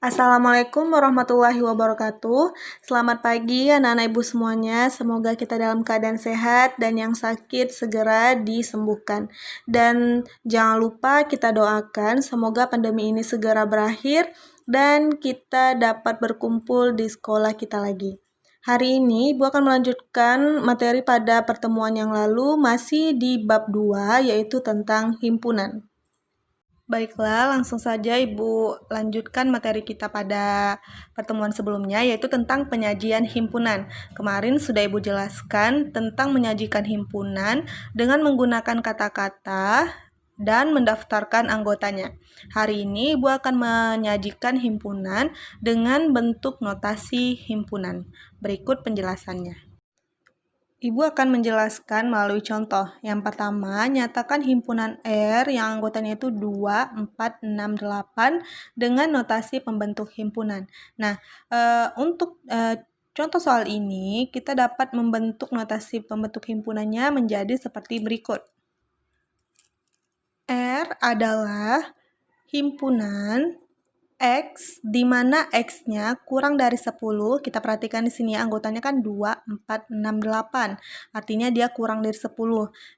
Assalamualaikum warahmatullahi wabarakatuh. Selamat pagi anak-anak ibu semuanya. Semoga kita dalam keadaan sehat dan yang sakit segera disembuhkan. Dan jangan lupa kita doakan semoga pandemi ini segera berakhir dan kita dapat berkumpul di sekolah kita lagi. Hari ini Ibu akan melanjutkan materi pada pertemuan yang lalu masih di bab 2 yaitu tentang himpunan. Baiklah, langsung saja Ibu lanjutkan materi kita pada pertemuan sebelumnya, yaitu tentang penyajian himpunan. Kemarin sudah Ibu jelaskan tentang menyajikan himpunan dengan menggunakan kata-kata dan mendaftarkan anggotanya. Hari ini Ibu akan menyajikan himpunan dengan bentuk notasi himpunan. Berikut penjelasannya. Ibu akan menjelaskan melalui contoh. Yang pertama, nyatakan himpunan R yang anggotanya itu 2, 4, 6, 8 dengan notasi pembentuk himpunan. Nah, untuk contoh soal ini, kita dapat membentuk notasi pembentuk himpunannya menjadi seperti berikut. R adalah himpunan X, di mana X-nya kurang dari 10, kita perhatikan di sini ya, anggotanya kan 2, 4, 6, 8. Artinya dia kurang dari 10.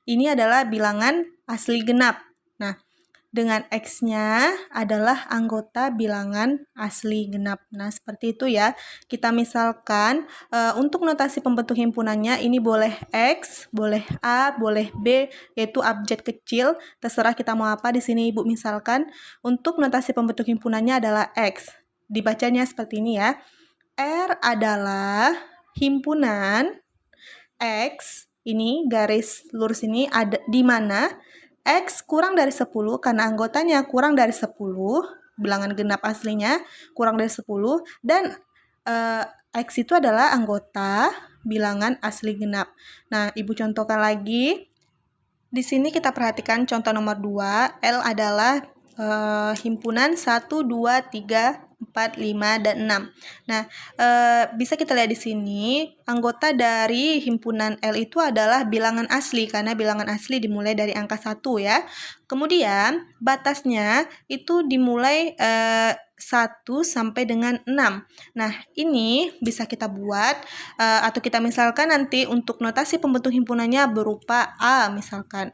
Ini adalah bilangan asli genap. Nah, dengan X-nya adalah anggota bilangan asli genap. Nah, seperti itu ya. Kita misalkan untuk notasi pembentuk himpunannya ini boleh X, boleh A, boleh B, yaitu abjad kecil. Terserah kita mau apa di sini Ibu misalkan. Untuk notasi pembentuk himpunannya adalah X. Dibacanya seperti ini ya. R adalah himpunan X, ini garis lurus ini ada di mana X kurang dari 10 karena anggotanya kurang dari 10, bilangan genap aslinya kurang dari 10, dan X itu adalah anggota bilangan asli genap. Nah, Ibu contohkan lagi. Di sini kita perhatikan contoh nomor 2, L adalah himpunan 1, 2, 3, 4, 5, dan 6. Nah, bisa kita lihat di sini, anggota dari himpunan L itu adalah bilangan asli, karena bilangan asli dimulai dari angka 1 ya. Kemudian, batasnya itu dimulai 1 sampai dengan 6. Nah, ini bisa kita buat, atau kita misalkan nanti untuk notasi pembentuk himpunannya berupa A misalkan.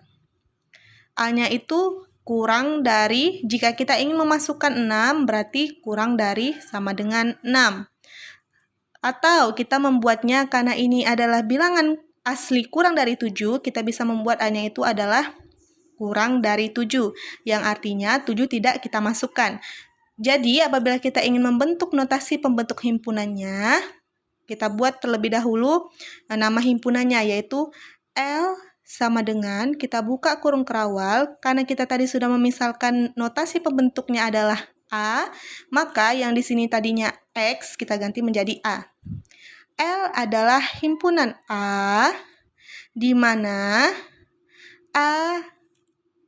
A-nya itu kurang dari, jika kita ingin memasukkan 6, berarti kurang dari sama dengan 6. Atau kita membuatnya karena ini adalah bilangan asli kurang dari 7, kita bisa membuat A-nya itu adalah kurang dari 7, yang artinya 7 tidak kita masukkan. Jadi, apabila kita ingin membentuk notasi pembentuk himpunannya, kita buat terlebih dahulu nama himpunannya, yaitu L sama dengan, kita buka kurung kerawal, karena kita tadi sudah memisalkan notasi pembentuknya adalah A, maka yang di sini tadinya X, kita ganti menjadi A. L adalah himpunan A, di mana A,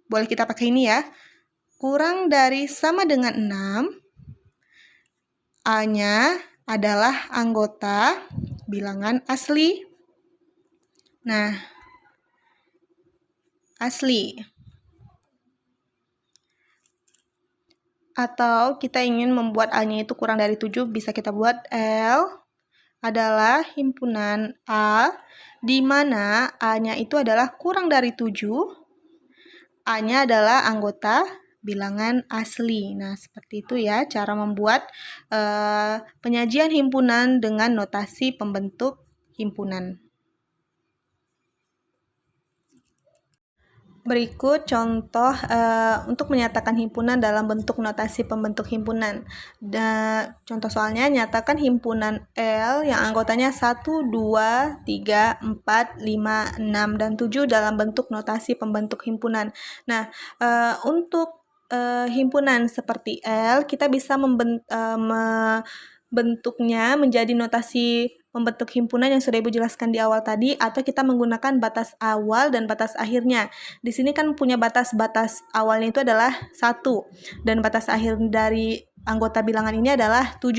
boleh kita pakai ini ya, kurang dari sama dengan 6, A-nya adalah anggota bilangan asli. Nah, asli. Atau kita ingin membuat A-nya itu kurang dari 7, bisa kita buat L adalah himpunan A, di mana A-nya itu adalah kurang dari 7, A-nya adalah anggota bilangan asli. Nah, seperti itu ya cara membuat penyajian himpunan dengan notasi pembentuk himpunan. Berikut contoh untuk menyatakan himpunan dalam bentuk notasi pembentuk himpunan. Contoh soalnya, nyatakan himpunan L yang anggotanya 1, 2, 3, 4, 5, 6, dan 7 dalam bentuk notasi pembentuk himpunan. Nah, untuk himpunan seperti L, kita bisa membentuknya menjadi notasi membentuk himpunan yang sudah Ibu jelaskan di awal tadi, atau kita menggunakan batas awal dan batas akhirnya. Di sini kan punya batas awalnya itu adalah 1, dan batas akhir dari anggota bilangan ini adalah 7.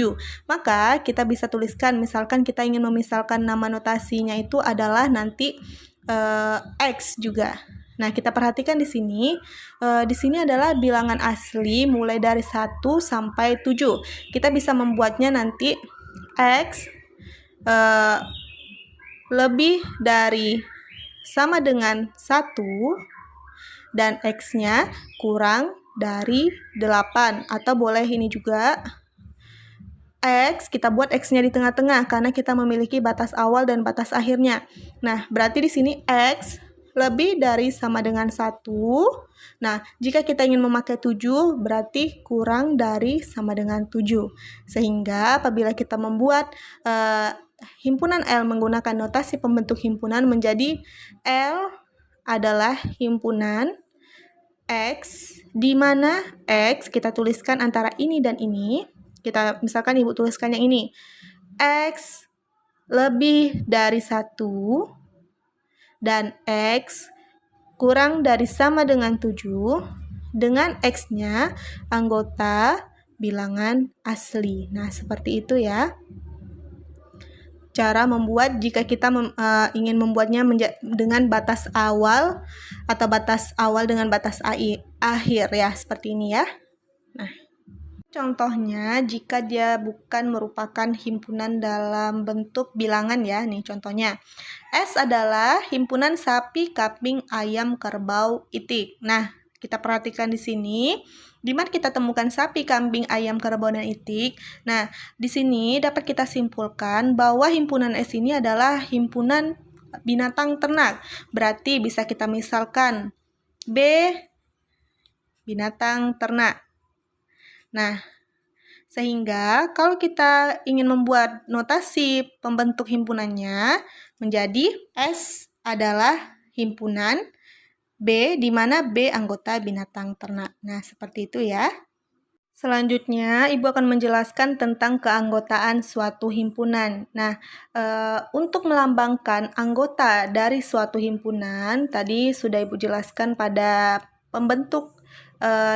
Maka kita bisa tuliskan, misalkan kita ingin memisalkan nama notasinya itu adalah nanti X juga. Nah, kita perhatikan di sini adalah bilangan asli mulai dari 1 sampai 7. Kita bisa membuatnya nanti X lebih dari sama dengan 1 dan X-nya kurang dari 8. Atau boleh ini juga, X, kita buat X-nya di tengah-tengah karena kita memiliki batas awal dan batas akhirnya. Nah, berarti di sini X lebih dari sama dengan 1. Nah, jika kita ingin memakai 7, berarti kurang dari sama dengan 7. Sehingga apabila kita membuat himpunan L menggunakan notasi pembentuk himpunan menjadi L adalah himpunan X, di mana X kita tuliskan antara ini dan ini. Kita misalkan Ibu tuliskan yang ini. X lebih dari 1 dan X kurang dari sama dengan 7 dengan X-nya anggota bilangan asli. Nah, seperti itu ya. Cara membuat jika kita ingin membuatnya dengan batas awal atau batas awal dengan batas akhir ya, seperti ini ya. Nah, contohnya jika dia bukan merupakan himpunan dalam bentuk bilangan ya, nih contohnya. S adalah himpunan sapi, kambing, ayam, kerbau, itik. Nah, kita perhatikan di sini, di mana kita temukan sapi, kambing, ayam, kerbau, dan itik. Nah, di sini dapat kita simpulkan bahwa himpunan S ini adalah himpunan binatang ternak. Berarti bisa kita misalkan B, binatang ternak. Nah, sehingga kalau kita ingin membuat notasi pembentuk himpunannya menjadi S adalah himpunan B, di mana B anggota binatang ternak. Nah, seperti itu ya. Selanjutnya, Ibu akan menjelaskan tentang keanggotaan suatu himpunan. Nah, untuk melambangkan anggota dari suatu himpunan, tadi sudah Ibu jelaskan pada pembentuk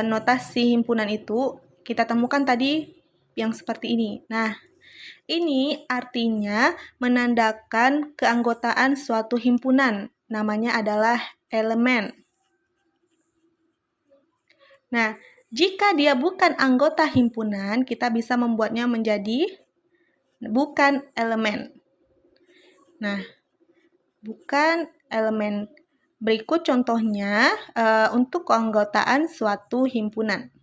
notasi himpunan itu, kita temukan tadi yang seperti ini. Nah, ini artinya menandakan keanggotaan suatu himpunan. Namanya adalah elemen. Nah, jika dia bukan anggota himpunan, kita bisa membuatnya menjadi bukan elemen. Nah, bukan elemen. Berikut contohnya untuk keanggotaan suatu himpunan.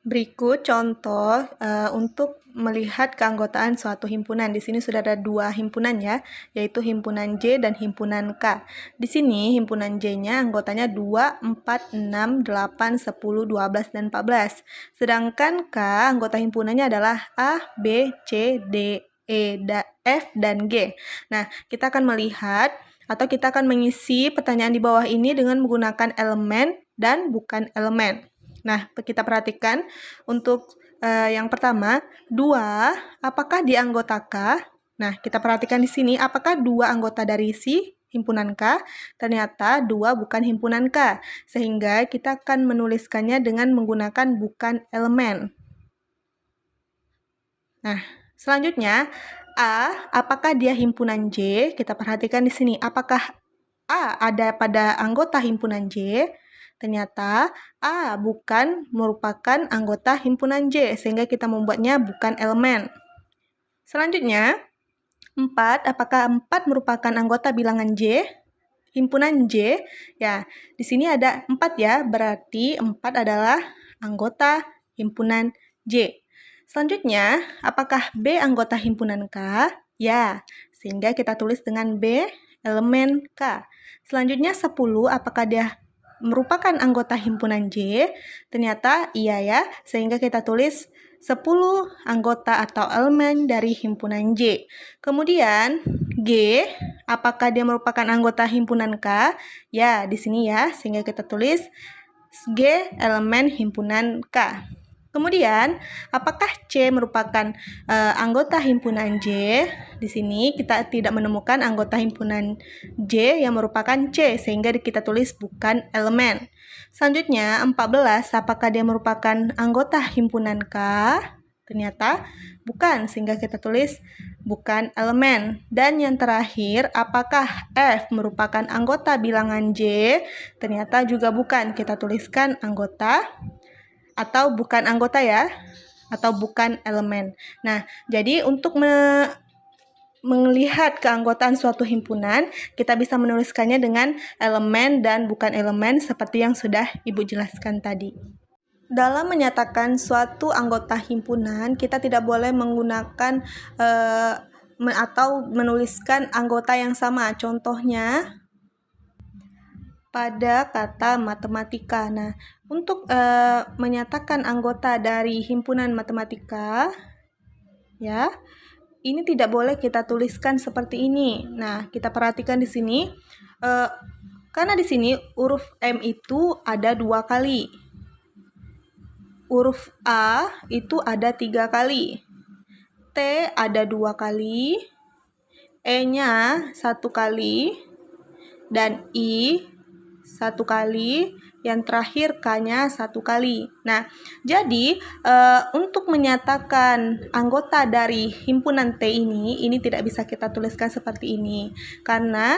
Berikut contoh untuk melihat keanggotaan suatu himpunan. Di sini sudah ada 2 himpunan ya, yaitu himpunan J dan himpunan K. Di sini himpunan J-nya anggotanya 2, 4, 6, 8, 10, 12, dan 14. Sedangkan K anggota himpunannya adalah A, B, C, D, E, F, dan G. Nah, kita akan melihat atau kita akan mengisi pertanyaan di bawah ini dengan menggunakan elemen dan bukan elemen. Nah, kita perhatikan untuk yang pertama, 2, apakah dia anggota K? Nah, kita perhatikan di sini, apakah 2 anggota dari si himpunan K? Ternyata 2 bukan himpunan K, sehingga kita akan menuliskannya dengan menggunakan bukan elemen. Nah, selanjutnya, A, apakah dia himpunan J? Kita perhatikan di sini, apakah A ada pada anggota himpunan J? Ternyata A bukan merupakan anggota himpunan J, sehingga kita membuatnya bukan elemen. Selanjutnya, 4, apakah 4 merupakan anggota bilangan J? Himpunan J, ya, di sini ada 4 ya, berarti 4 adalah anggota himpunan J. Selanjutnya, apakah B anggota himpunan K? Ya, sehingga kita tulis dengan B elemen K. Selanjutnya 10, apakah dia merupakan anggota himpunan J? Ternyata iya ya, sehingga kita tulis 10 anggota atau elemen dari himpunan J. Kemudian G, apakah dia merupakan anggota himpunan K? Ya, di sini ya, sehingga kita tulis G elemen himpunan K. Kemudian, apakah C merupakan anggota himpunan J? Di sini kita tidak menemukan anggota himpunan J yang merupakan C, sehingga kita tulis bukan elemen. Selanjutnya, 14, apakah dia merupakan anggota himpunan K? Ternyata bukan, sehingga kita tulis bukan elemen. Dan yang terakhir, apakah F merupakan anggota bilangan J? Ternyata juga bukan, kita tuliskan anggota atau bukan anggota ya, atau bukan elemen. Nah, jadi untuk melihat keanggotaan suatu himpunan, kita bisa menuliskannya dengan elemen dan bukan elemen seperti yang sudah Ibu jelaskan tadi. Dalam menyatakan suatu anggota himpunan, kita tidak boleh menggunakan atau menuliskan anggota yang sama. Contohnya pada kata matematika. Nah, untuk menyatakan anggota dari himpunan matematika, ya, ini tidak boleh kita tuliskan seperti ini. Nah, kita perhatikan di sini, karena di sini huruf M itu ada 2 kali. Huruf A itu ada 3 kali. T ada 2 kali. E-nya 1 kali. Dan I 1 kali. Yang terakhir K-nya 1 kali. Nah, jadi untuk menyatakan anggota dari himpunan T ini tidak bisa kita tuliskan seperti ini. Karena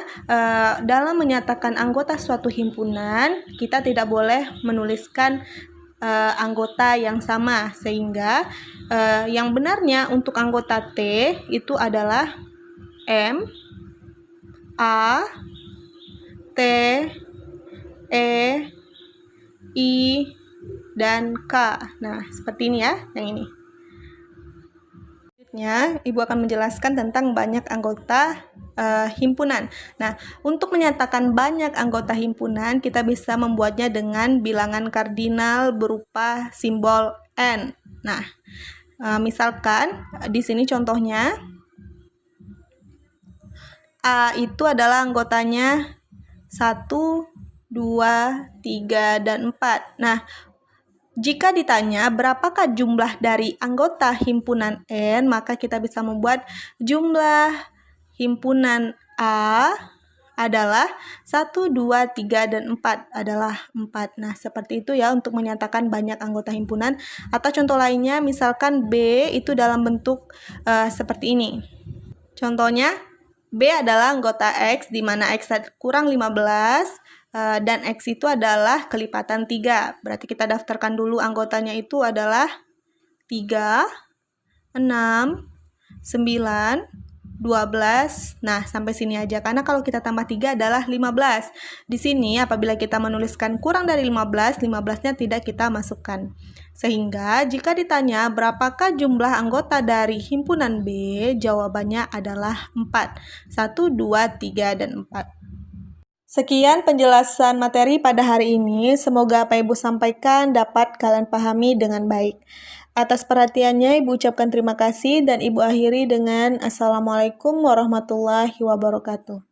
dalam menyatakan anggota suatu himpunan, kita tidak boleh menuliskan anggota yang sama. Sehingga yang benarnya untuk anggota T itu adalah M, A, T, E, I, dan K. Nah, seperti ini ya, yang ini. Selanjutnya, Ibu akan menjelaskan tentang banyak anggota himpunan. Nah, untuk menyatakan banyak anggota himpunan, kita bisa membuatnya dengan bilangan kardinal berupa simbol N. Nah, misalkan di sini contohnya, A itu adalah anggotanya 1, 2, 3, dan 4. Nah, jika ditanya berapakah jumlah dari anggota himpunan N, maka kita bisa membuat jumlah himpunan A adalah 1, 2, 3, dan 4 adalah 4. Nah, seperti itu ya untuk menyatakan banyak anggota himpunan. Atau contoh lainnya, misalkan B itu dalam bentuk seperti ini. Contohnya, B adalah anggota X, di mana X kurang 15, dan X itu adalah kelipatan 3. Berarti kita daftarkan dulu anggotanya itu adalah 3, 6, 9, 12. Nah, sampai sini aja. Karena kalau kita tambah 3 adalah 15. Di sini apabila kita menuliskan kurang dari 15, 15-nya tidak kita masukkan. Sehingga jika ditanya berapakah jumlah anggota dari himpunan B, jawabannya adalah 4. 1, 2, 3, dan 4. Sekian penjelasan materi pada hari ini. Semoga apa Ibu sampaikan dapat kalian pahami dengan baik. Atas perhatiannya Ibu ucapkan terima kasih dan Ibu akhiri dengan Assalamualaikum warahmatullahi wabarakatuh.